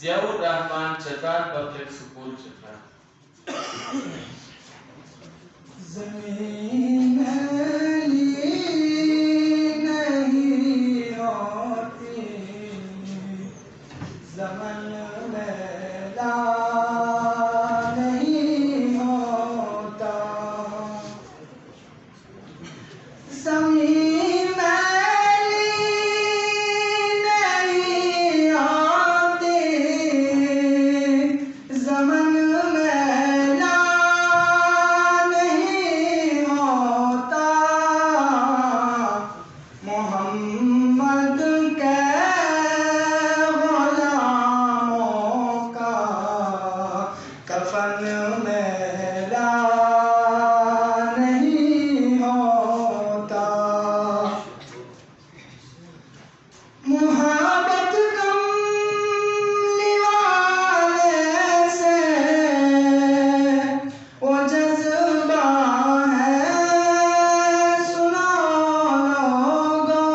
Ziaur Rahman Chatar Public School Chatra। ज़मीन मैली नहीं होती, ज़मन मैला नहीं होता। ज़मीन मैली नहीं होती, ज़मन मैला नहीं होता। मोहम्मद के ग़ुलामों का कफ़न मैला नहीं होता। मुहब्बत कमली वाले से वो जज्बा है, सुनो लोगों।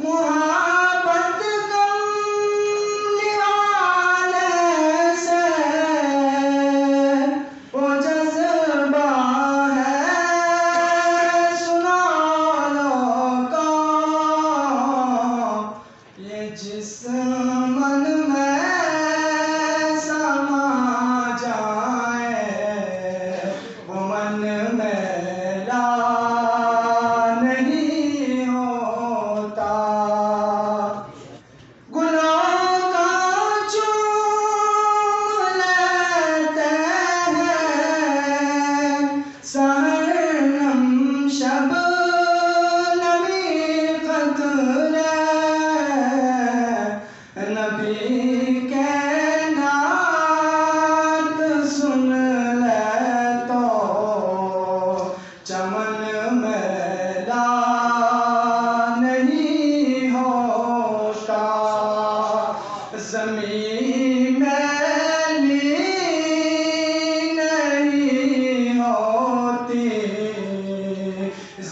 मुहब्बत कमली वाले से वो जज्बा है, सुनो लोगों। ये जिस मन में समा जाए, वो मन मैला नहीं होता। गुलों का चूम लेते हैं सहरनम शबनमी क़द्रे, नबी के नात सुन ले तो चमन मैला नहीं होता। ज़मीन मैली नहीं होती,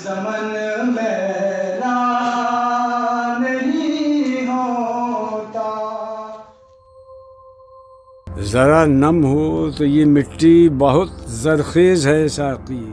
ज़मन मैला नहीं होता। ज़रा नम हो तो ये मिट्टी बहुत ज़रख़ेज़ है साक़ी।